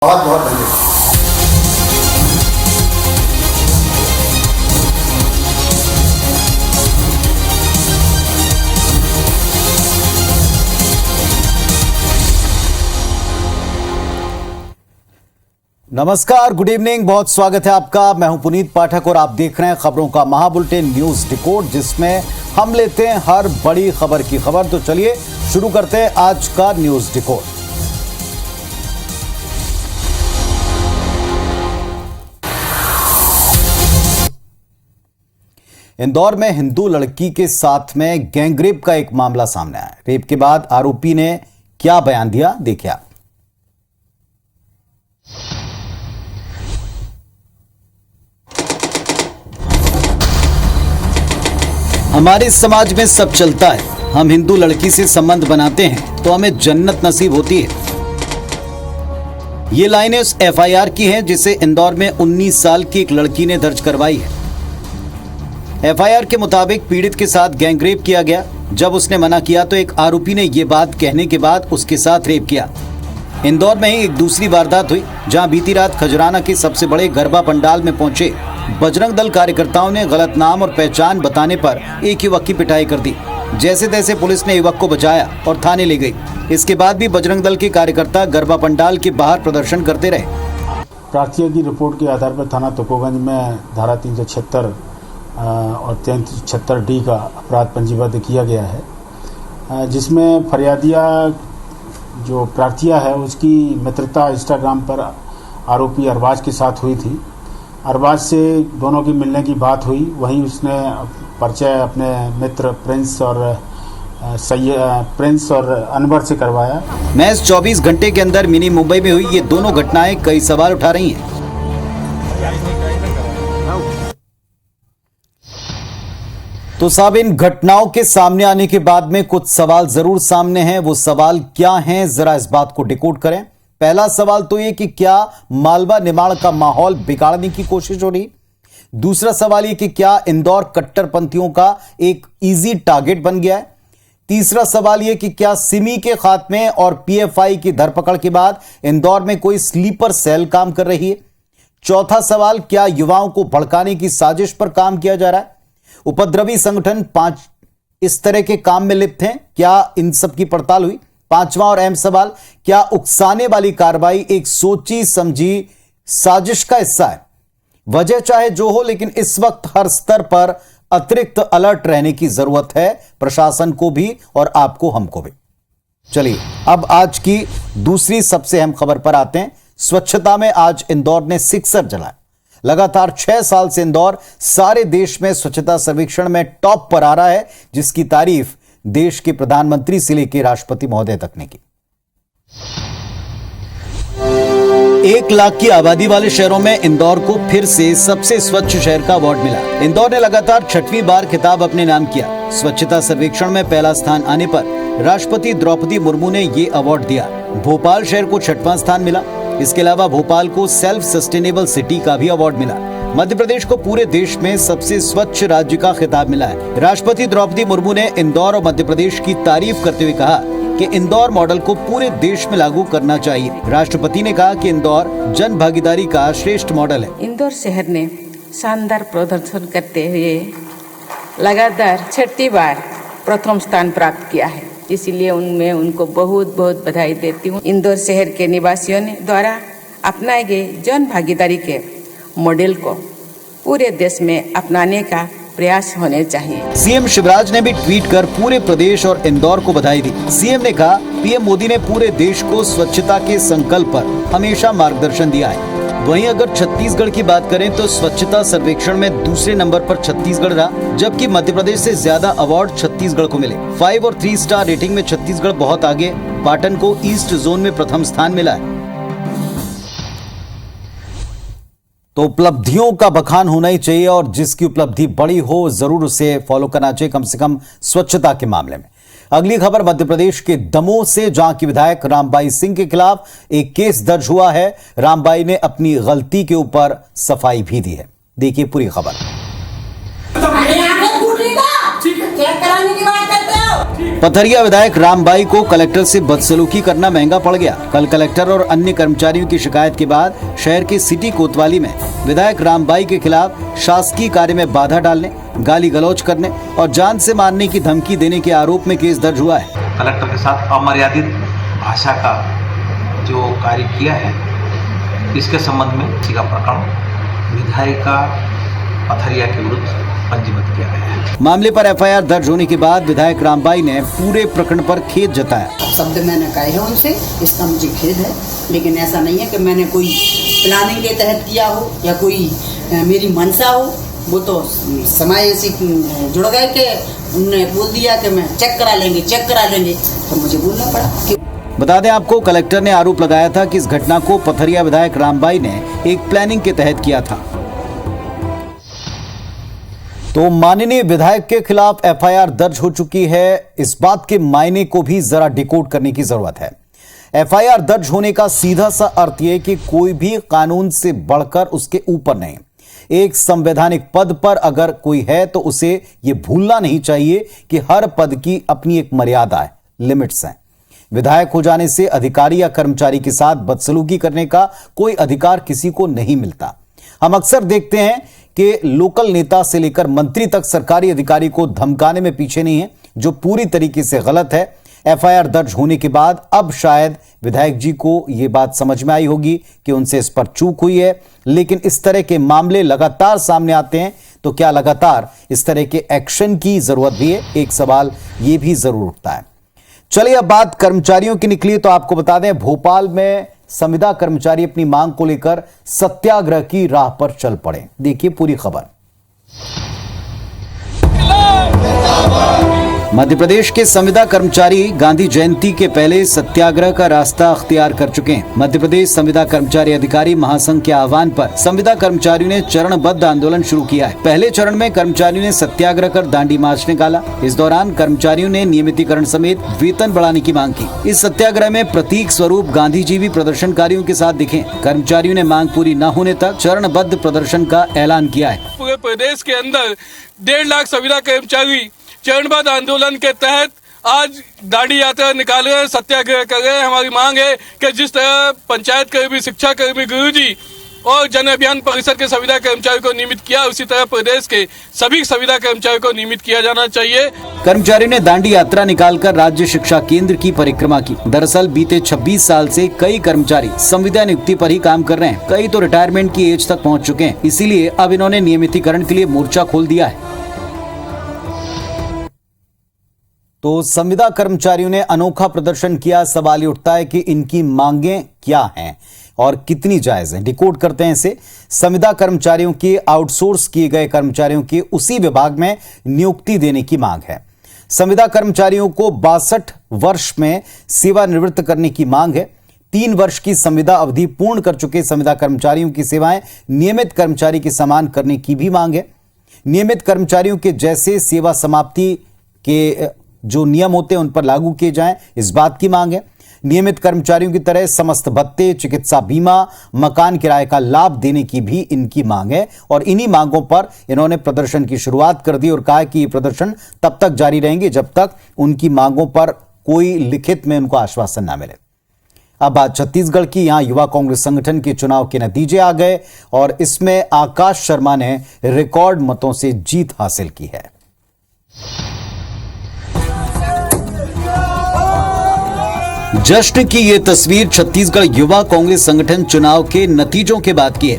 बहुत बहुत धन्यवाद। नमस्कार, गुड इवनिंग, बहुत स्वागत है आपका। मैं हूं पुनीत पाठक और आप देख रहे हैं खबरों का महाबुलेटिन न्यूज डिकोड, जिसमें हम लेते हैं हर बड़ी खबर की खबर। तो चलिए शुरू करते हैं आज का न्यूज डिकोड। इंदौर में हिंदू लड़की के साथ में गैंगरेप का एक मामला सामने आया। रेप के बाद आरोपी ने क्या बयान दिया, देखिए आप। हमारे समाज में सब चलता है। हम हिंदू लड़की से संबंध बनाते हैं तो हमें जन्नत नसीब होती है। ये लाइनें उस एफआईआर की हैं जिसे इंदौर में 19 साल की एक लड़की ने दर्ज करवाई है। एफआईआर के मुताबिक पीड़ित के साथ गैंगरेप किया गया। जब उसने मना किया तो एक आरोपी ने ये बात कहने के बाद उसके साथ रेप किया। इंदौर में ही एक दूसरी वारदात हुई, जहां बीती रात खजराना के सबसे बड़े गरबा पंडाल में पहुंचे बजरंग दल कार्यकर्ताओं ने गलत नाम और पहचान बताने पर एक युवक की पिटाई कर दी। जैसे तैसे पुलिस ने युवक को बचाया और थाने ले गई। इसके बाद भी बजरंग दल के कार्यकर्ता गरबा पंडाल के बाहर प्रदर्शन करते रहे। प्रार्थी की रिपोर्ट के आधार पर थाना तुकोगंज में धारा 376 और 376D का अपराध पंजीबद्ध किया गया है, जिसमें फरियादिया जो प्रार्थिया है उसकी मित्रता इंस्टाग्राम पर आरोपी अरबाज के साथ हुई थी। अरबाज से दोनों की मिलने की बात हुई। वहीं उसने परिचय अपने मित्र प्रिंस और अनवर से करवाया। महज 24 घंटे के अंदर मिनी मुंबई में हुई ये दोनों घटनाएं कई सवाल उठा रही हैं। तो साहब, इन घटनाओं के सामने आने के बाद में कुछ सवाल जरूर सामने हैं। वो सवाल क्या हैं, जरा इस बात को डिकोड करें। पहला सवाल तो ये कि क्या मालवा निमाड़ का माहौल बिगाड़ने की कोशिश हो रही। दूसरा सवाल ये कि क्या इंदौर कट्टरपंथियों का एक इजी टारगेट बन गया है। तीसरा सवाल ये कि क्या सिमी के खात्मे और पीएफआई की धरपकड़ के बाद इंदौर में कोई स्लीपर सेल काम कर रही है। चौथा सवाल, क्या युवाओं को भड़काने की साजिश पर काम किया जा रहा है। उपद्रवी संगठन 5 इस तरह के काम में लिप्त हैं, क्या इन सब की पड़ताल हुई। पांचवा और अहम सवाल, क्या उकसाने वाली कार्रवाई एक सोची समझी साजिश का हिस्सा है। वजह चाहे जो हो, लेकिन इस वक्त हर स्तर पर अतिरिक्त अलर्ट रहने की जरूरत है, प्रशासन को भी और आपको, हमको भी। चलिए अब आज की दूसरी सबसे अहम खबर पर आते हैं। स्वच्छता में आज इंदौर ने सिक्सर जलाया। लगातार 6 साल से इंदौर सारे देश में स्वच्छता सर्वेक्षण में टॉप पर आ रहा है, जिसकी तारीफ देश के प्रधानमंत्री से लेकर राष्ट्रपति महोदय तक ने की। 1 लाख की आबादी वाले शहरों में इंदौर को फिर से सबसे स्वच्छ शहर का अवार्ड मिला। इंदौर ने लगातार 6वीं बार खिताब अपने नाम किया। स्वच्छता सर्वेक्षण में पहला स्थान आने पर राष्ट्रपति द्रौपदी मुर्मू ने ये अवार्ड दिया। भोपाल शहर को 6वां स्थान मिला। इसके अलावा भोपाल को सेल्फ सस्टेनेबल सिटी का भी अवार्ड मिला। मध्य प्रदेश को पूरे देश में सबसे स्वच्छ राज्य का खिताब मिला है। राष्ट्रपति द्रौपदी मुर्मू ने इंदौर और मध्य प्रदेश की तारीफ करते हुए कहा कि इंदौर मॉडल को पूरे देश में लागू करना चाहिए। राष्ट्रपति ने कहा कि इंदौर जन भागीदारी का श्रेष्ठ मॉडल है। इंदौर शहर ने शानदार प्रदर्शन करते हुए लगातार 6ठी बार प्रथम स्थान प्राप्त किया है, इसीलिए उनको बहुत बहुत बधाई देती हूँ। इंदौर शहर के निवासियों ने द्वारा अपनाए गए जन भागीदारी के मॉडल को पूरे देश में अपनाने का प्रयास होने चाहिए। सीएम शिवराज ने भी ट्वीट कर पूरे प्रदेश और इंदौर को बधाई दी। सीएम ने कहा, पीएम मोदी ने पूरे देश को स्वच्छता के संकल्प पर हमेशा मार्गदर्शन दिया है। वहीं अगर छत्तीसगढ़ की बात करें तो स्वच्छता सर्वेक्षण में दूसरे नंबर पर छत्तीसगढ़ रहा, जबकि मध्य प्रदेश से ज्यादा अवार्ड छत्तीसगढ़ को मिले। 5 और 3 स्टार रेटिंग में छत्तीसगढ़ बहुत आगे। पाटन को ईस्ट जोन में प्रथम स्थान मिला है। तो उपलब्धियों का बखान होना ही चाहिए, और जिसकी उपलब्धि बड़ी हो जरूर उसे फॉलो करना चाहिए, कम से कम स्वच्छता के मामले में। अगली खबर मध्य प्रदेश के दमोह से, जहां की विधायक रामबाई सिंह के खिलाफ एक केस दर्ज हुआ है। रामबाई ने अपनी गलती के ऊपर सफाई भी दी है। देखिए पूरी खबर। चेक कराने की बात करते हो। पथरिया विधायक रामबाई को कलेक्टर से बदसलूकी करना महंगा पड़ गया। कल कलेक्टर और अन्य कर्मचारियों की शिकायत के बाद शहर के सिटी कोतवाली में विधायक रामबाई के खिलाफ शासकीय कार्य में बाधा डालने, गाली गलौज करने और जान से मारने की धमकी देने के आरोप में केस दर्ज हुआ है। कलेक्टर के साथ अमर्यादित भाषा का जो कार्य किया है, इसके संबंध में इसी का प्रकरण विधायिका पथरिया के विरुद्ध पंजीबद्ध किया गया है। मामले पर एफआईआर दर्ज होने के बाद विधायक रामबाई ने पूरे प्रकरण पर खेद जताया। शब्द मैंने कहे हैं उनसे, इसका मुझे खेद है, लेकिन ऐसा नहीं है कि मैंने कोई प्लानिंग के तहत किया हो या कोई मेरी मंशा हो। वो तो समय ऐसी जुड़ गए कि उन्होंने बोल दिया कि मैं चेक करा लेंगे, तो मुझे बोलना पड़ा। बता दें आपको, कलेक्टर ने आरोप लगाया था कि इस घटना को पथरिया विधायक रामबाई ने एक प्लानिंग के तहत किया था। तो माननीय विधायक के खिलाफ एफआईआर दर्ज हो चुकी है। इस बात के मायने को भी जरा डिकोड करने की जरूरत है। एफआईआर दर्ज होने का सीधा सा अर्थ यह कि कोई भी कानून से बढ़कर उसके ऊपर नहीं। एक संवैधानिक पद पर अगर कोई है तो उसे यह भूलना नहीं चाहिए कि हर पद की अपनी एक मर्यादा है, लिमिट्स हैं। विधायक हो जाने से अधिकारी या कर्मचारी के साथ बदसलूकी करने का कोई अधिकार किसी को नहीं मिलता। हम अक्सर देखते हैं कि लोकल नेता से लेकर मंत्री तक सरकारी अधिकारी को धमकाने में पीछे नहीं है, जो पूरी तरीके से गलत है। एफआईआर दर्ज होने के बाद अब शायद विधायक जी को यह बात समझ में आई होगी कि उनसे इस पर चूक हुई है, लेकिन इस तरह के मामले लगातार सामने आते हैं तो क्या लगातार इस तरह के एक्शन की जरूरत भी है? एक सवाल यह भी जरूर उठता है। चलिए अब बात कर्मचारियों की निकली तो आपको बता दें, भोपाल में संविदा कर्मचारी अपनी मांग को लेकर सत्याग्रह की राह पर चल पड़े। देखिए पूरी खबर। मध्य प्रदेश के संविदा कर्मचारी गांधी जयंती के पहले सत्याग्रह का रास्ता अख्तियार कर चुके हैं। मध्य प्रदेश संविदा कर्मचारी अधिकारी महासंघ के आह्वान पर संविदा कर्मचारियों ने चरणबद्ध आंदोलन शुरू किया है। पहले चरण में कर्मचारियों ने सत्याग्रह कर दांडी मार्च निकाला। इस दौरान कर्मचारियों ने नियमितीकरण समेत वेतन बढ़ाने की मांग की। इस सत्याग्रह में प्रतीक स्वरूप गांधी जी भी प्रदर्शनकारियों के साथ दिखे। कर्मचारियों ने मांग पूरी न होने तक चरणबद्ध प्रदर्शन का ऐलान किया है। पूरे प्रदेश के अंदर 1.5 लाख संविदा कर्मचारी चरणबद्ध आंदोलन के तहत आज दांडी यात्रा निकाल रहे हैं, सत्याग्रह कर रहे हैं। हमारी मांग है कि जिस तरह पंचायत कर्मी, शिक्षा कर्मी, गुरुजी और जन अभियान परिषद के संविदा कर्मचारियों को नियमित किया, उसी तरह प्रदेश के सभी संविदा कर्मचारियों को नियमित किया जाना चाहिए। कर्मचारियों ने दांडी यात्रा निकालकर राज्य शिक्षा केंद्र की परिक्रमा की। दरअसल बीते 26 साल से कई कर्मचारी संविदा नियुक्ति पर ही काम कर रहे हैं। कई तो रिटायरमेंट की एज तक पहुंच चुके हैं, इसीलिए अब इन्होंने नियमितीकरण के लिए मोर्चा खोल दिया है। तो संविदा कर्मचारियों ने अनोखा प्रदर्शन किया। सवाल ये उठता है कि इनकी मांगें क्या हैं और कितनी जायज हैं। डिकोड करते हैं इसे। संविदा कर्मचारियों के आउटसोर्स किए गए कर्मचारियों के उसी विभाग में नियुक्ति देने की मांग है। संविदा कर्मचारियों को 62 वर्ष में सेवानिवृत्त करने की मांग है। 3 वर्ष की संविदा अवधि पूर्ण कर चुके संविदा कर्मचारियों की सेवाएं नियमित कर्मचारी के समान करने की भी मांग है। नियमित कर्मचारियों के जैसे सेवा समाप्ति के जो नियम होते हैं उन पर लागू किए जाएं, इस बात की मांग है। नियमित कर्मचारियों की तरह समस्त भत्ते, चिकित्सा बीमा, मकान किराए का लाभ देने की भी इनकी मांग है। और इन्हीं मांगों पर इन्होंने प्रदर्शन की शुरुआत कर दी और कहा कि ये प्रदर्शन तब तक जारी रहेंगे जब तक उनकी मांगों पर कोई लिखित में उनको आश्वासन न मिले। अब बात छत्तीसगढ़ की। यहां युवा कांग्रेस संगठन के चुनाव के नतीजे आ गए और इसमें आकाश शर्मा ने रिकॉर्ड मतों से जीत हासिल की है। जश्न की ये तस्वीर छत्तीसगढ़ युवा कांग्रेस संगठन चुनाव के नतीजों के बाद की है।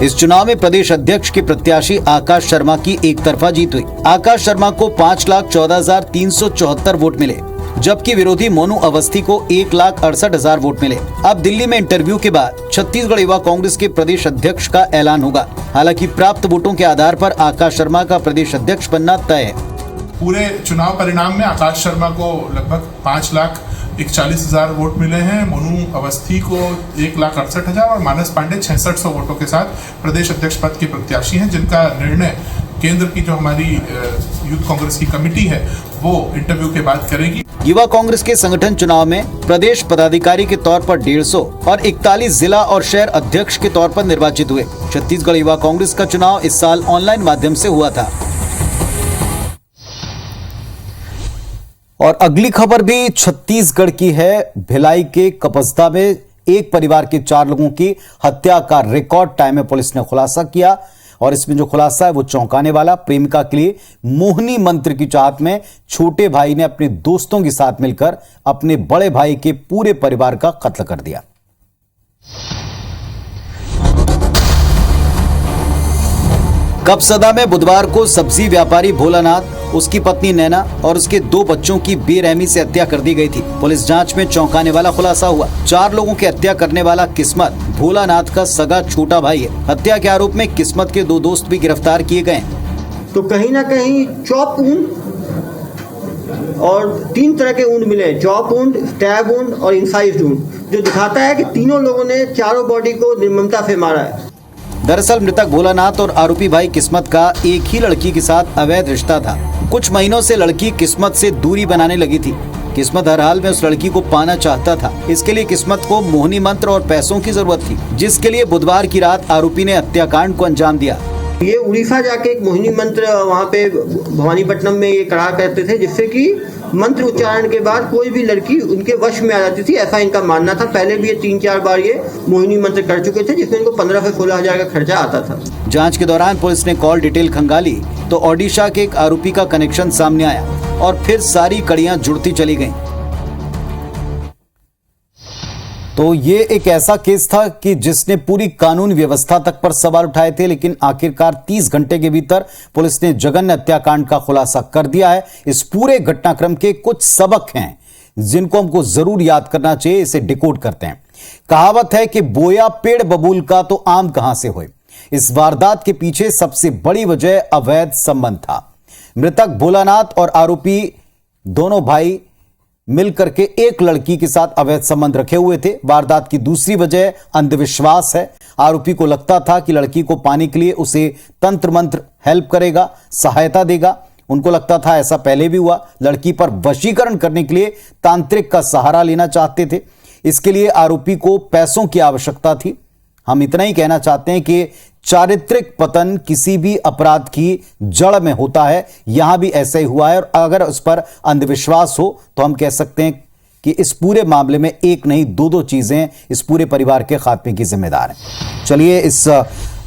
इस चुनाव में प्रदेश अध्यक्ष के प्रत्याशी आकाश शर्मा की एक तरफा जीत हुई। आकाश शर्मा को 5,14,374 वोट मिले, जबकि विरोधी मोनू अवस्थी को 1,68,000 वोट मिले। अब दिल्ली में इंटरव्यू के बाद छत्तीसगढ़ युवा कांग्रेस के प्रदेश अध्यक्ष का ऐलान होगा। हालांकि प्राप्त वोटों के आधार पर आकाश शर्मा का प्रदेश अध्यक्ष बनना तय है। पूरे चुनाव परिणाम में आकाश शर्मा को लगभग 5,41,000 वोट मिले हैं। मोनू अवस्थी को 1,68,000 और मानस पांडे 6,600 वोटों के साथ प्रदेश अध्यक्ष पद के प्रत्याशी हैं, जिनका निर्णय केंद्र की जो हमारी यूथ कांग्रेस की कमेटी है वो इंटरव्यू के बाद करेगी। युवा कांग्रेस के संगठन चुनाव में प्रदेश पदाधिकारी के तौर पर 150 और 41 जिला और शहर अध्यक्ष के तौर पर निर्वाचित हुए। छत्तीसगढ़ युवा कांग्रेस का चुनाव इस साल ऑनलाइन माध्यम से हुआ था। और अगली खबर भी छत्तीसगढ़ की है। भिलाई के कपसदा में एक परिवार के 4 लोगों की हत्या का रिकॉर्ड टाइम में पुलिस ने खुलासा किया और इसमें जो खुलासा है वो चौंकाने वाला। प्रेमिका के लिए मोहिनी मंत्र की चाहत में छोटे भाई ने अपने दोस्तों के साथ मिलकर अपने बड़े भाई के पूरे परिवार का कत्ल कर दिया। कपसदा में बुधवार को सब्जी व्यापारी भोलानाथ, उसकी पत्नी नैना और उसके 2 बच्चों की बेरहमी से हत्या कर दी गई थी। पुलिस जांच में चौंकाने वाला खुलासा हुआ। 4 लोगों की हत्या करने वाला किस्मत भोलानाथ का सगा छोटा भाई है। हत्या के आरोप में किस्मत के 2 दोस्त भी गिरफ्तार किए गए। तो कहीं ना कहीं चॉप वुंड और 3 तरह के वुंड मिले, चॉप वुंड, स्टैब वुंड और इंसाइज वुंड, जो दिखाता है कि तीनों लोगों ने चारों बॉडी को निर्ममता से मारा है। दरअसल मृतक भोलानाथ और आरोपी भाई किस्मत का एक ही लड़की के साथ अवैध रिश्ता था। कुछ महीनों से लड़की किस्मत से दूरी बनाने लगी थी। किस्मत हर हाल में उस लड़की को पाना चाहता था। इसके लिए किस्मत को मोहिनी मंत्र और पैसों की जरूरत थी, जिसके लिए बुधवार की रात आरोपी ने हत्याकांड को अंजाम दिया। ये उड़ीसा जाके एक मोहिनी मंत्र वहाँ पे भवानीपट्टनम में ये करा करते थे, जिससे कि मंत्र उच्चारण के बाद कोई भी लड़की उनके वश में आ जाती थी, ऐसा इनका मानना था। पहले भी ये 3-4 बार ये मोहिनी मंत्र कर चुके थे, जिसमें इनको 15 से 16 हजार का खर्चा आता था। जांच के दौरान पुलिस ने कॉल डिटेल खंगाली तो ओडिशा के एक आरोपी का कनेक्शन सामने आया और फिर सारी कड़ियां जुड़ती चली गईं। तो ये एक ऐसा केस था कि जिसने पूरी कानून व्यवस्था तक पर सवाल उठाए थे, लेकिन आखिरकार 30 घंटे के भीतर पुलिस ने जघन्य हत्याकांड का खुलासा कर दिया है। इस पूरे घटनाक्रम के कुछ सबक हैं जिनको हमको जरूर याद करना चाहिए। इसे डिकोड करते हैं। कहावत है कि बोया पेड़ बबूल का तो आम कहां से होए। इस वारदात के पीछे सबसे बड़ी वजह अवैध संबंध था। मृतक भोलानाथ और आरोपी दोनों भाई मिलकर के एक लड़की के साथ अवैध संबंध रखे हुए थे। वारदात की दूसरी वजह अंधविश्वास है। आरोपी को लगता था कि लड़की को पाने के लिए उसे तंत्र मंत्र हेल्प करेगा, सहायता देगा। उनको लगता था, ऐसा पहले भी हुआ, लड़की पर वशीकरण करने के लिए तांत्रिक का सहारा लेना चाहते थे। इसके लिए आरोपी को पैसों की आवश्यकता थी। हम इतना ही कहना चाहते हैं कि चारित्रिक पतन किसी भी अपराध की जड़ में होता है। यहां भी ऐसा ही हुआ है और अगर उस पर अंधविश्वास हो तो हम कह सकते हैं कि इस पूरे मामले में एक नहीं 2 चीजें इस पूरे परिवार के खात्मे की जिम्मेदार हैं। चलिए, इस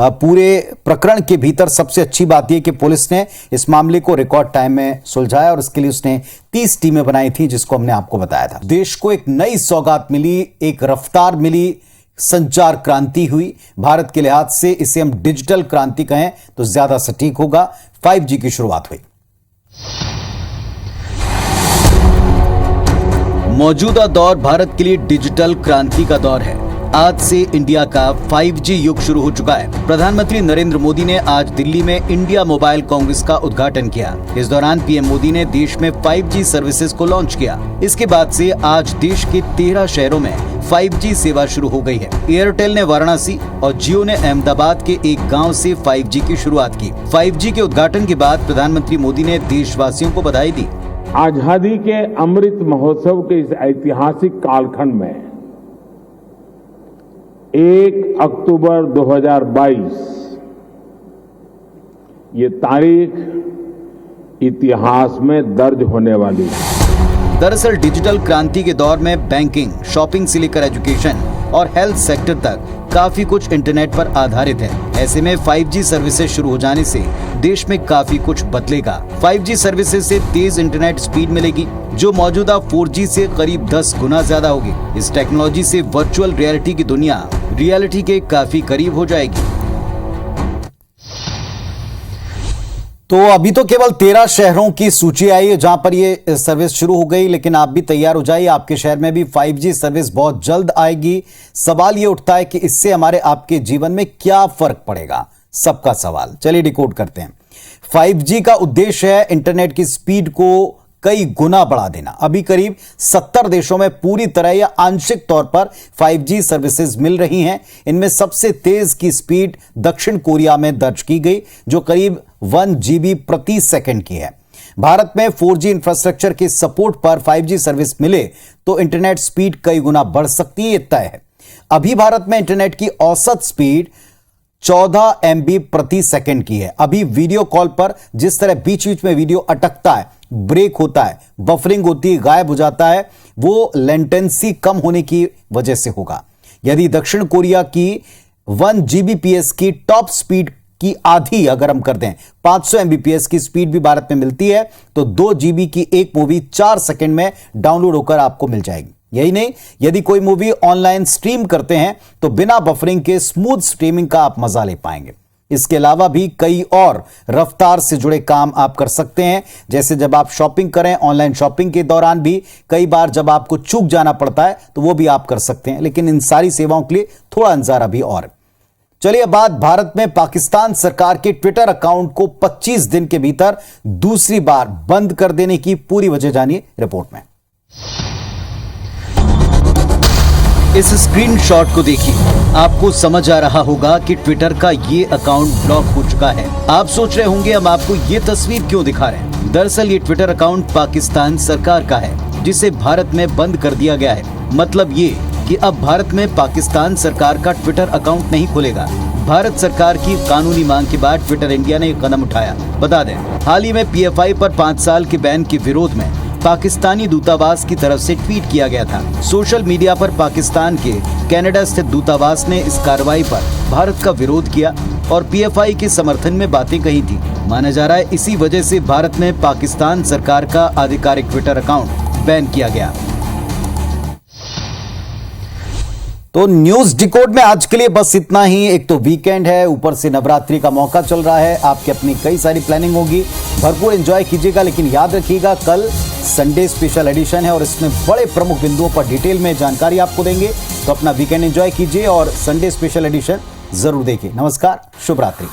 पूरे प्रकरण के भीतर सबसे अच्छी बात यह कि पुलिस ने इस मामले को रिकॉर्ड टाइम में सुलझाया और इसके लिए उसने 30 टीमें बनाई थी, जिसको हमने आपको बताया था। देश को एक नई सौगात मिली, एक रफ्तार मिली, संचार क्रांति हुई। भारत के लिहाज से इसे हम डिजिटल क्रांति कहें तो ज्यादा सटीक होगा। 5G की शुरुआत हुई। मौजूदा दौर भारत के लिए डिजिटल क्रांति का दौर है। आज से इंडिया का 5G युग शुरू हो चुका है। प्रधानमंत्री नरेंद्र मोदी ने आज दिल्ली में इंडिया मोबाइल कांग्रेस का उद्घाटन किया। इस दौरान पीएम मोदी ने देश में 5G सर्विसेज को लॉन्च किया। इसके बाद से आज देश के 13 शहरों में 5G सेवा शुरू हो गई है। एयरटेल ने वाराणसी और जियो ने अहमदाबाद के एक गांव से 5G की शुरुआत की। 5G के उद्घाटन के बाद प्रधानमंत्री मोदी ने देशवासियों को बधाई दी। आजादी के अमृत महोत्सव के इस ऐतिहासिक कालखंड में 1 अक्टूबर 2022 ये तारीख इतिहास में दर्ज होने वाली है। दरअसल डिजिटल क्रांति के दौर में बैंकिंग, शॉपिंग से लेकर एजुकेशन और हेल्थ सेक्टर तक काफी कुछ इंटरनेट पर आधारित है। ऐसे में 5G सर्विसेज शुरू हो जाने से देश में काफी कुछ बदलेगा। 5G सर्विसेज से तेज इंटरनेट स्पीड मिलेगी, जो मौजूदा 4G से करीब 10 गुना ज्यादा होगी। इस टेक्नोलॉजी से वर्चुअल रियलिटी की दुनिया रियलिटी के काफी करीब हो जाएगी। तो अभी तो केवल 13 शहरों की सूची आई है जहां पर ये सर्विस शुरू हो गई, लेकिन आप भी तैयार हो जाइए, आपके शहर में भी 5G सर्विस बहुत जल्द आएगी। सवाल ये उठता है कि इससे हमारे आपके जीवन में क्या फर्क पड़ेगा, सबका सवाल। चलिए डिकोड करते हैं। 5G का उद्देश्य है इंटरनेट की स्पीड को कई गुना बढ़ा देना। अभी करीब 70 देशों में पूरी तरह या आंशिक तौर पर 5G सर्विसेज मिल रही हैं। इनमें सबसे तेज की स्पीड दक्षिण कोरिया में दर्ज की गई, जो करीब 1 GB प्रति सेकंड की है। भारत में 4G इंफ्रास्ट्रक्चर के सपोर्ट पर 5G सर्विस मिले तो इंटरनेट स्पीड कई गुना बढ़ सकती है, यह तय है। अभी भारत में इंटरनेट की औसत स्पीड 14 MB प्रति सेकंड की है। अभी वीडियो कॉल पर जिस तरह बीच बीच में वीडियो अटकता है, ब्रेक होता है, बफरिंग होती है, गायब हो जाता है, वो लेटेंसी कम होने की वजह से होगा। यदि दक्षिण कोरिया की 1 Gbps की टॉप स्पीड की आधी अगर हम कर दें, 500 Mbps की स्पीड भी भारत में मिलती है, तो 2 GB की एक मूवी 4 सेकंड में डाउनलोड होकर आपको मिल जाएगी। यही नहीं, यदि कोई मूवी ऑनलाइन स्ट्रीम करते हैं तो बिना बफरिंग के स्मूथ स्ट्रीमिंग का आप मजा ले पाएंगे। इसके अलावा भी कई और रफ्तार से जुड़े काम आप कर सकते हैं, जैसे जब आप शॉपिंग करें, ऑनलाइन शॉपिंग के दौरान भी कई बार जब आपको चूक जाना पड़ता है तो वो भी आप कर सकते हैं, लेकिन इन सारी सेवाओं के लिए थोड़ा इंतजार अभी और। चलिए, बात भारत में पाकिस्तान सरकार के ट्विटर अकाउंट को 25 दिन के भीतर दूसरी बार बंद कर देने की पूरी वजह जानिए रिपोर्ट में। इस स्क्रीनशॉट को देखिए, आपको समझ आ रहा होगा कि ट्विटर का ये अकाउंट ब्लॉक हो चुका है। आप सोच रहे होंगे हम आपको ये तस्वीर क्यों दिखा रहे हैं। दरअसल ये ट्विटर अकाउंट पाकिस्तान सरकार का है, जिसे भारत में बंद कर दिया गया है। मतलब ये कि अब भारत में पाकिस्तान सरकार का ट्विटर अकाउंट नहीं खुलेगा। भारत सरकार की कानूनी मांग के बाद ट्विटर इंडिया ने कदम उठाया। बता दें, हाल ही में PFI पर 5 साल के बैन के विरोध में पाकिस्तानी दूतावास की तरफ से ट्वीट किया गया था। सोशल मीडिया पर पाकिस्तान के कनाडा स्थित दूतावास ने इस कार्रवाई पर भारत का विरोध किया और PFI के समर्थन में बातें कही थी। माना जा रहा है इसी वजह से भारत में पाकिस्तान सरकार का आधिकारिक ट्विटर अकाउंट बैन किया गया। तो न्यूज डिकोड में आज के लिए बस इतना ही। एक तो वीकेंड है, ऊपर से नवरात्रि का मौका चल रहा है, आपकी अपनी कई सारी प्लानिंग होगी, भरपूर एंजॉय कीजिएगा। लेकिन याद रखिएगा, कल संडे स्पेशल एडिशन है और इसमें बड़े प्रमुख बिंदुओं पर डिटेल में जानकारी आपको देंगे। तो अपना वीकेंड एंजॉय कीजिए और संडे स्पेशल एडिशन जरूर देखिए। नमस्कार, शुभ रात्रि।